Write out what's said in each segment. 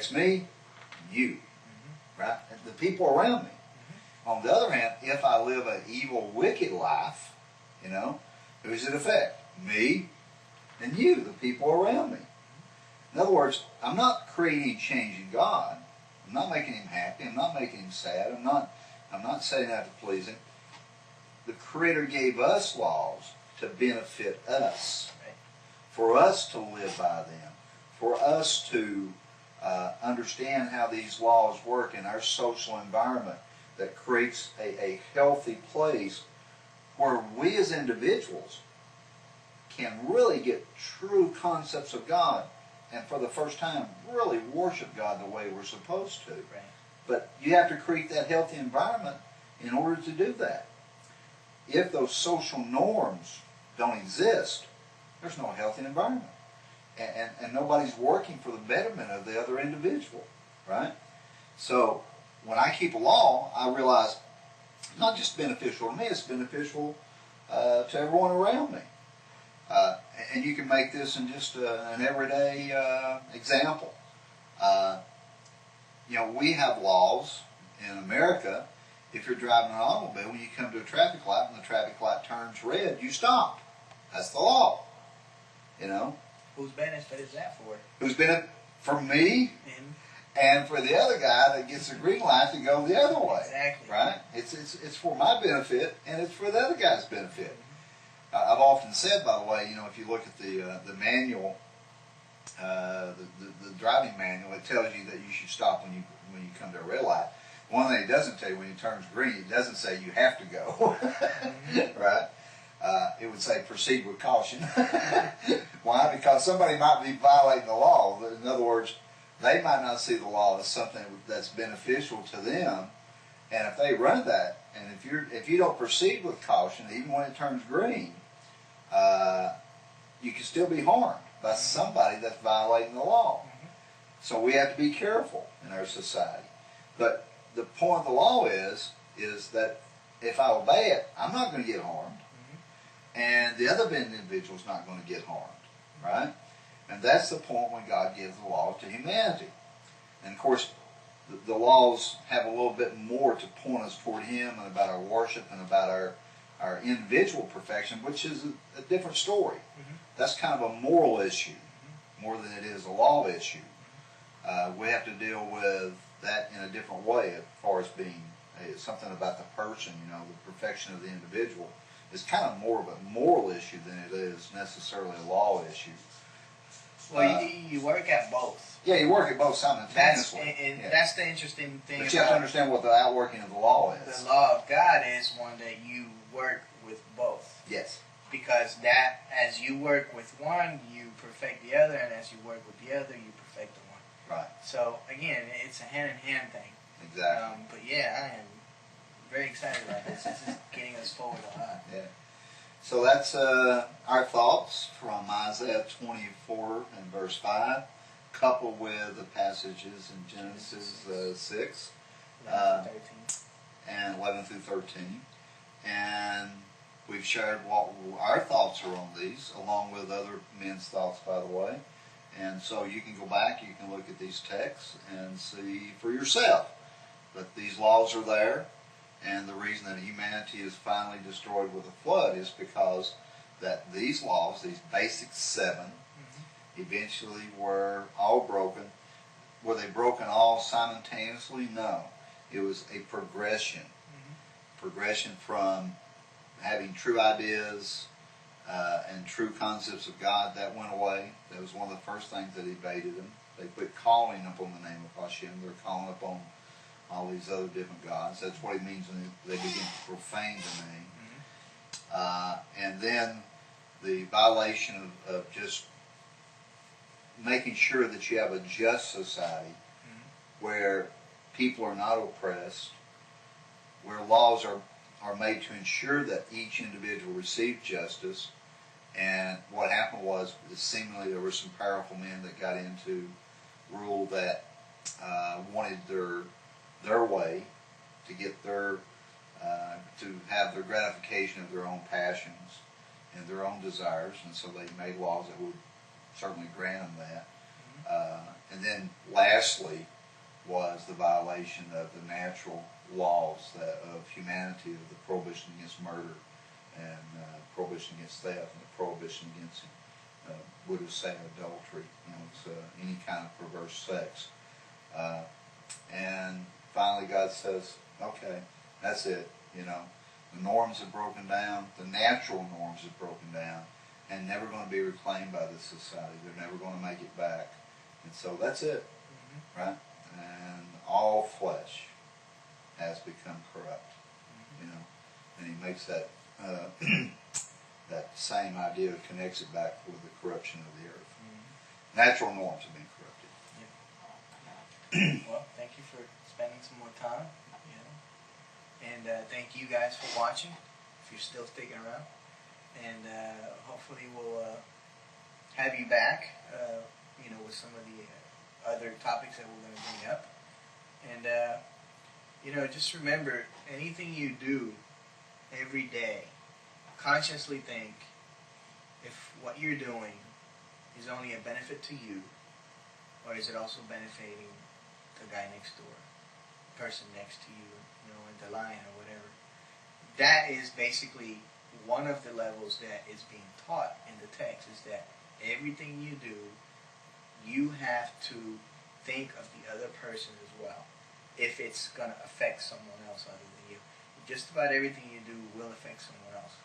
affects me, you, right? The people around me. On the other hand, if I live an evil, wicked life, you know, who does it affect? Me and you, the people around me. In other words, I'm not creating change in God. I'm not making him happy. I'm not making him sad. I'm not setting out to please him. The Creator gave us laws to benefit us, for us to live by them, for us to understand how these laws work in our social environment that creates a healthy place where we as individuals can really get true concepts of God and for the first time really worship God the way we're supposed to. Right. But you have to create that healthy environment in order to do that. If those social norms don't exist, there's no healthy environment. And nobody's working for the betterment of the other individual, right? So when I keep a law, I realize it's not just beneficial to me, it's beneficial to everyone around me. And you can make this in just an everyday example. You know, we have laws in America. If you're driving an automobile, when you come to a traffic light and the traffic light turns red, you stop. That's the law. You know? Whose benefit is that for? Who's been for me and for the other guy that gets the green light to go the other way. Exactly. Right? It's for my benefit and it's for the other guy's benefit. I've often said, by the way, you know, if you look at the manual, the driving manual, it tells you that you should stop when you come to a red light. One thing it doesn't tell you, when it turns green, it doesn't say you have to go. Right? It would say proceed with caution. Why? Because somebody might be violating the law. In other words, they might not see the law as something that's beneficial to them, and if they run that, and if you don't proceed with caution, even when it turns green, you can still be harmed by somebody that's violating the law. So we have to be careful in our society. But the point of the law is that if I obey it, I'm not going to get harmed, and the other individual's not going to get harmed, right? And that's the point when God gives the law to humanity. And of course, the laws have a little bit more to point us toward Him and about our worship and about our individual perfection, which is a different story. That's kind of a moral issue more than it is a law issue. We have to deal with that in a different way as far as being something about the person, you know, the perfection of the individual. It's kind of more of a moral issue than it is necessarily a law issue. Well, you work at both. Yeah, you work at both simultaneously. That's the interesting thing. But you have to understand what the outworking of the law is. The law of God is one that you work with both. Yes. Because that, as you work with one, you perfect the other, and as you work with the other, you perfect the one. Right. So, again, it's a hand-in-hand thing. Exactly. But yeah, I am very excited about this. This is getting us forward a lot. Yeah. So that's our thoughts from Isaiah 24 and verse 5, coupled with the passages in Genesis 6 and 11 through 13. And we've shared what our thoughts are on these, along with other men's thoughts, by the way. And so you can go back, you can look at these texts and see for yourself that these laws are there. And the reason that humanity is finally destroyed with a flood is because that these laws, these basic 7, eventually were all broken. Were they broken all simultaneously? No. It was a progression. Progression from having true ideas and true concepts of God, that went away. That was one of the first things that evaded them. They quit calling upon the name of Hashem. They're calling upon all these other different gods. That's what it means when they begin to profane the name. And then the violation of just making sure that you have a just society where people are not oppressed, where laws are made to ensure that each individual receives justice. And what happened was, seemingly there were some powerful men that got into rule that wanted their way to get to have their gratification of their own passions and their own desires, and so they made laws that would certainly grant them that. And then lastly was the violation of the natural laws of humanity, of the prohibition against murder, and prohibition against theft, and the prohibition against widow say adultery, it's, any kind of perverse sex. And finally God says, okay, that's it, the norms have broken down, the natural norms have broken down, and never going to be reclaimed by this society. They're never going to make it back. And so that's it, right? And all flesh has become corrupt, and he makes that that same idea, connects it back with the corruption of the earth. Natural norms have been corrupted. Well, thank you for spending some more time, and thank you guys for watching, if you're still sticking around, and hopefully we'll have you back, with some of the other topics that we're going to bring up, and just remember, anything you do every day, consciously think if what you're doing is only a benefit to you, or is it also benefiting the guy next door, person next to you, in the line or whatever. That is basically one of the levels that is being taught in the text, is that everything you do, you have to think of the other person as well, if it's going to affect someone else other than you. Just about everything you do will affect someone else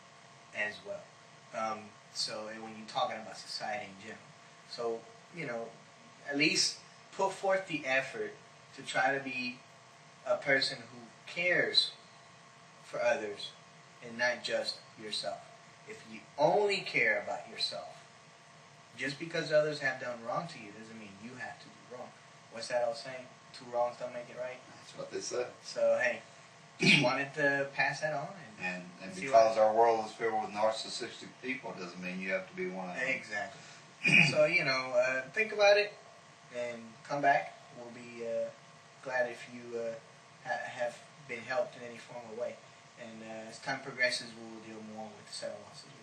as well. So when you're talking about society in general. So, at least put forth the effort to try to be a person who cares for others and not just yourself. If you only care about yourself, just because others have done wrong to you doesn't mean you have to do wrong. What's that old saying? Two wrongs don't make it right? That's what they said. So, hey, just wanted to pass that on. And because our world is filled with narcissistic people, doesn't mean you have to be one of them. Exactly. So, think about it and come back. We'll be glad if you have been helped in any form or way. And as time progresses, we'll deal more with the 7 laws as well.